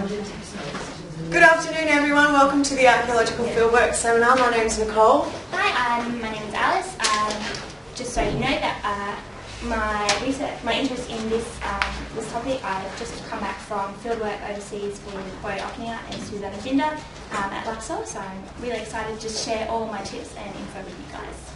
Good afternoon everyone, welcome to the Archaeological Fieldwork Seminar. My name is Nicole. Hi, my name is Alice. Just so you know that my interest in this topic, I've just come back from fieldwork overseas with Macquarie and Susanna Binder at Luxor, so I'm really excited to just share all my tips and info with you guys.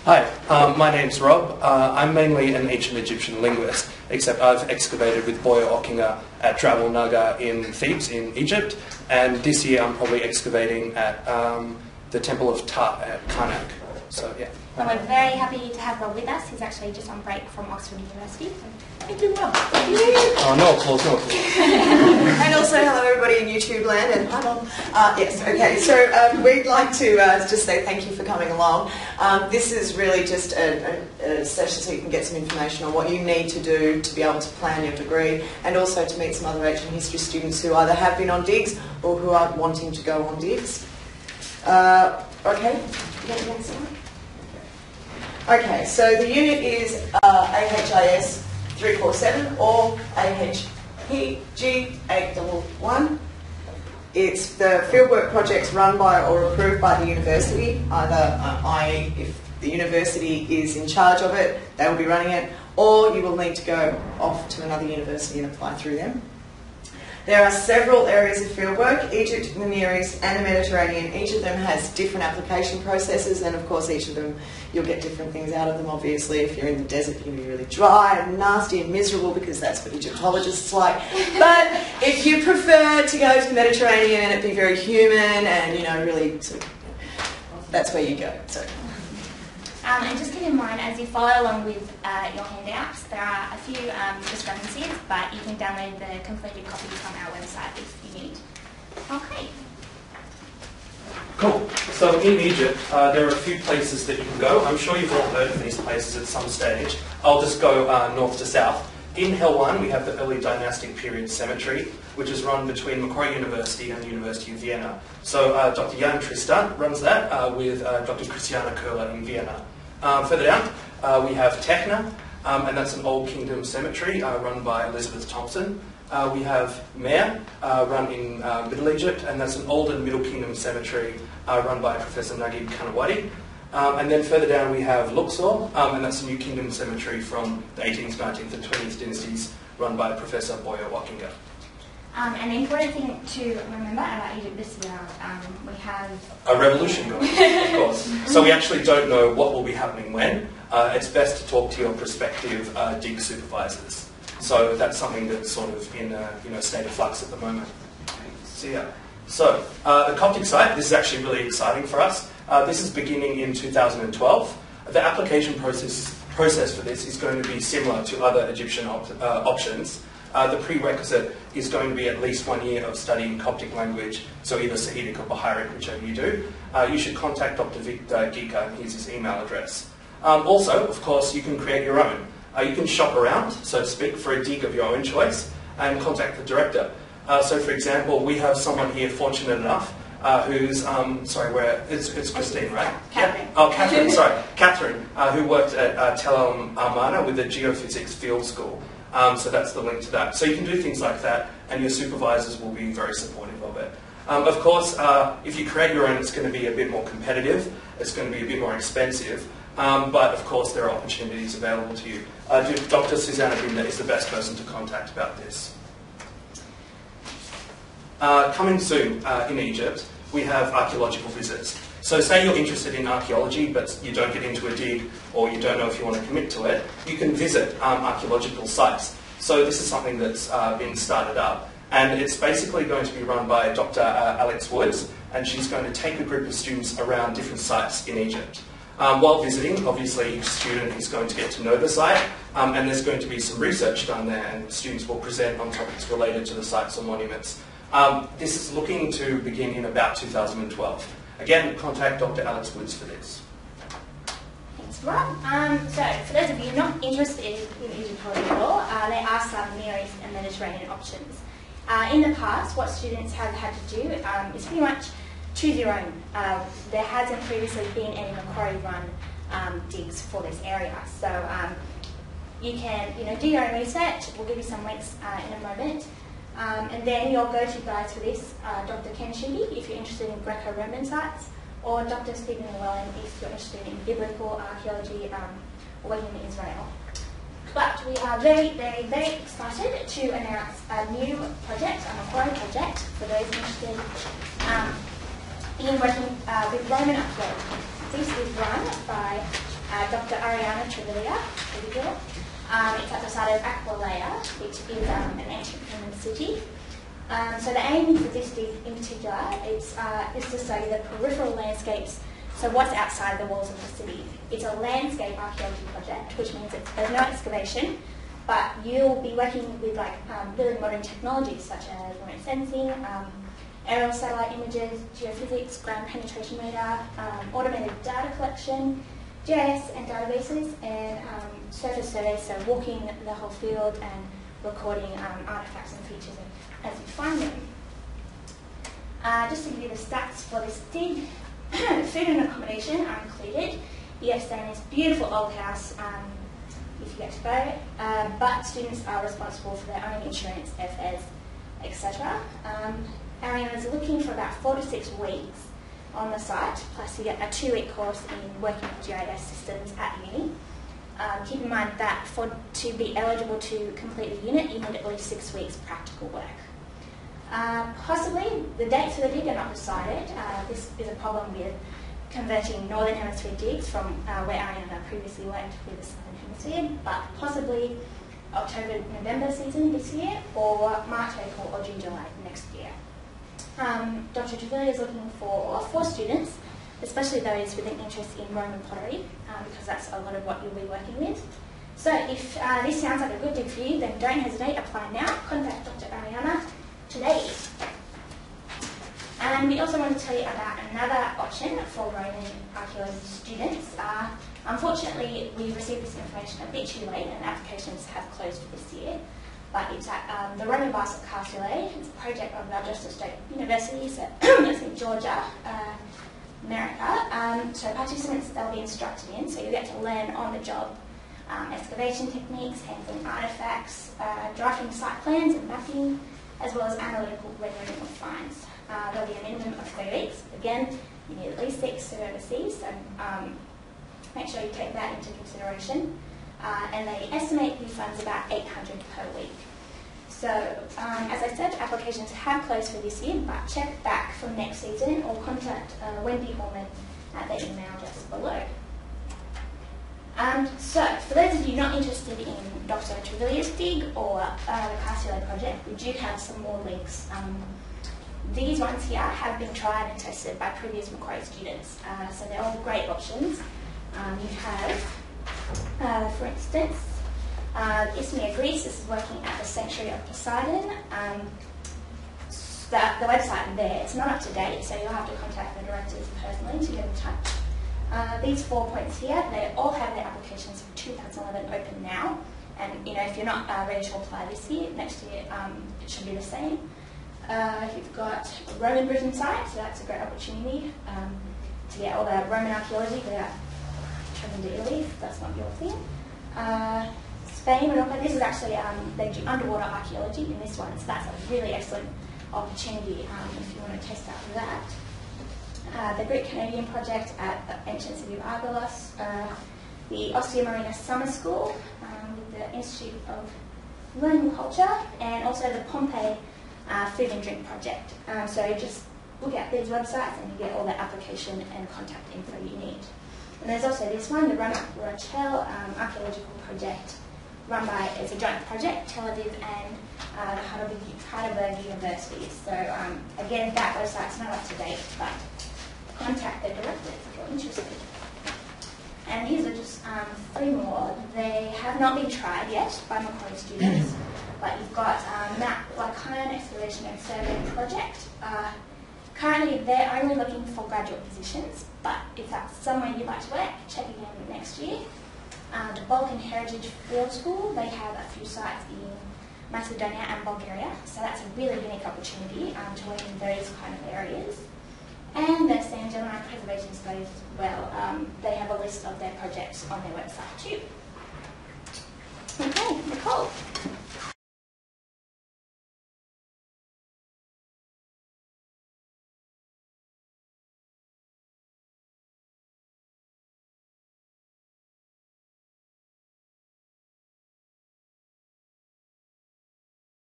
Hi, my name's Rob. I'm mainly an ancient Egyptian linguist, except I've excavated with Boya Okinga at Drabal Naga in Thebes in Egypt, and this year I'm probably excavating at the Temple of Ptah at Karnak. So yeah. Well, we're very happy to have Rob with us. He's actually just on break from Oxford University. Thank you, Rob. Oh, no applause, no applause. And also hello everybody in YouTube land, and hi Mom. Yes, okay, so we'd like to just say thank you for coming along. This is really just a session so you can get some information on what you need to do to be able to plan your degree, and also to meet some other ancient history students who either have been on digs or who are wanting to go on digs. Okay, you get the next one? Okay, so the unit is AHIS 347 or AHPG 811. It's the fieldwork projects run by or approved by the university, either i.e. if the university is in charge of it, they will be running it, or you will need to go off to another university and apply through them. There are several areas of fieldwork, Egypt, the Near East and the Mediterranean. Each of them has different application processes, and of course each of them you'll get different things out of them. Obviously if you're in the desert you'll be really dry and nasty and miserable because that's what Egyptologists like. But if you prefer to go to the Mediterranean and it be very human and really sort of, that's where you go. So. And just keep in mind, as you follow along with your handouts, there are a few discrepancies, but you can download the completed copies from our website if you need. Okay. Cool. So in Egypt, there are a few places that you can go. I'm sure you've all heard of these places at some stage. I'll just go north to south. In Helwan, we have the early dynastic period cemetery, which is run between Macquarie University and the University of Vienna. So Dr. Jan Tristan runs that with Dr. Christiana Köhler in Vienna. Further down, we have Techna, and that's an Old Kingdom cemetery run by Elizabeth Thompson. We have Mer, run in Middle Egypt, and that's an Old and Middle Kingdom cemetery run by Professor Naguib Kanawati. And then further down we have Luxor, and that's a New Kingdom cemetery from the 18th, 19th and 20th dynasties run by Professor Boya Okinga. And the important thing to remember about Egypt this year, we have a revolution going on, of course. So we actually don't know what will be happening when. It's best to talk to your prospective dig supervisors. So that's something that's sort of in a state of flux at the moment. So the Coptic site, this is actually really exciting for us. This is beginning in 2012. The application process for this is going to be similar to other Egyptian options. The prerequisite is going to be at least 1 year of studying Coptic language, so either Sahidic or Baharic, whichever you do. You should contact Dr. Victor Gika, and here's his email address. Also, of course, you can create your own. You can shop around, so to speak, for a dig of your own choice, and contact the director. So for example, we have someone here fortunate enough who's, it's Christine, right? Catherine. Yeah? Oh, Catherine, sorry. Catherine, who worked at Tele with the Geophysics Field School. So that's the link to that. So you can do things like that, and your supervisors will be very supportive of it. Of course, if you create your own, it's going to be a bit more competitive. It's going to be a bit more expensive. But of course, there are opportunities available to you. Dr. Susanna Binder is the best person to contact about this. Coming soon in Egypt, we have archaeological visits. So say you're interested in archaeology, but you don't get into a dig, or you don't know if you want to commit to it, you can visit archaeological sites. So this is something that's been started up, and it's basically going to be run by Dr. Alex Woods, and she's going to take a group of students around different sites in Egypt. While visiting, obviously each student is going to get to know the site, and there's going to be some research done there, and students will present on topics related to the sites or monuments. This is looking to begin in about 2012. Again, contact Dr. Alex Woods for this. Thanks, Rob. So, for those of you not interested in Egyptology at all, there are some Near East and Mediterranean options. In the past, what students have had to do is pretty much choose your own. There hasn't previously been any Macquarie-run digs for this area, so you can do your own research. We'll give you some links in a moment. And then your go-to guides for this are Dr. Ken Shugi, if you're interested in Greco-Roman sites, or Dr. Stephen Llewellyn, if you're interested in biblical archaeology or working in Israel. But we are very, very, very excited to announce a new project, a Macquarie project, for those interested in working with Roman archaeology. This is run by Dr. Ariana Trevilla. It's at the site of Aquilea, which is an ancient Roman city. So the aim for this dig in particular is to study the peripheral landscapes, so what's outside the walls of the city. It's a landscape archaeology project, which means there's no excavation, but you'll be working with really modern technologies such as remote sensing, aerial satellite images, geophysics, ground penetration radar, automated data collection, GIS and databases, and surface surveys, so walking the whole field and recording artefacts and features as you find them. Just to give you the stats for this dig, food and accommodation are included. You get to stay in this beautiful old house if you get to go, but students are responsible for their own insurance, airfares, etc. Ariana is looking for about 4 to 6 weeks on the site, plus you get a 2-week course in working with GIS systems at uni. Keep in mind that to be eligible to complete the unit, you need at least 6 weeks practical work. Possibly, the dates for the dig are not decided. This is a problem with converting Northern Hemisphere digs from where Ariana previously worked with the Southern Hemisphere, but possibly October, November season this year, or March, April, or June, July next year. Dr. Trevilla is looking for students, especially those with an interest in Roman pottery, because that's a lot of what you'll be working with. So if this sounds like a good dig for you, then don't hesitate, apply now. Contact Dr. Ariana today. And we also want to tell you about another option for Roman archaeology students. Unfortunately, we received this information a bit too late and applications have closed for this year. But it's at the Roman Bus at Tele. It's a project of Georgia State University, so that's in Georgia, America. So participants, they'll be instructed in, so you get to learn on the job excavation techniques, handling artefacts, drafting site plans and mapping, as well as analytical rendering of finds. There'll be a minimum of 3 weeks. Again, you need at least 6 to overseas, so make sure you take that into consideration. And they estimate the funds about $800 per week. So, as I said, applications have closed for this year, but check back for next season or contact Wendy Horman at the email just below. So, for those of you not interested in Dr. Trevilla's dig or the Tele project, we do have some more links. These ones here have been tried and tested by previous Macquarie students, so they're all great options. You have, for instance, Isthmia, Greece. This is working at the Sanctuary of Poseidon. The website there, it's not up to date, so you'll have to contact the directors personally to get in touch. These 4 points here, they all have their applications for 2011 open now. And if you're not ready to apply this year, next year it should be the same. You've got Roman Britain site, so that's a great opportunity to get all the Roman archaeology without traveling to Italy, if that's not your thing. Spain, Morocco, this is actually, they do underwater archaeology in this one, so that's a really excellent opportunity if you want to test out that. The Greek-Canadian project at the ancient city of Argolos, the Ostia Marina Summer School with the Institute of Learning Culture, and also the Pompeii Food and Drink project. So just look at these websites and you get all the application and contact info you need. And there's also this one, the Run Up Rochelle Archaeological Project, run by, it's a joint project, Tel Aviv and the Heidelberg University. So again, that website's not up to date, but contact the directors if you're interested. And these are just 3 more. They have not been tried yet by Macquarie students, but you've got Mount Lycaon Excavation and Survey Project. Currently, they're only looking for graduate positions, but if that's somewhere you'd like to work, check again next year. The Balkan Heritage Field School, they have a few sites in Macedonia and Bulgaria, so that's a really unique opportunity to work in those kind of areas. And the San Gemini Preservation Studies as well, they have a list of their projects on their website too.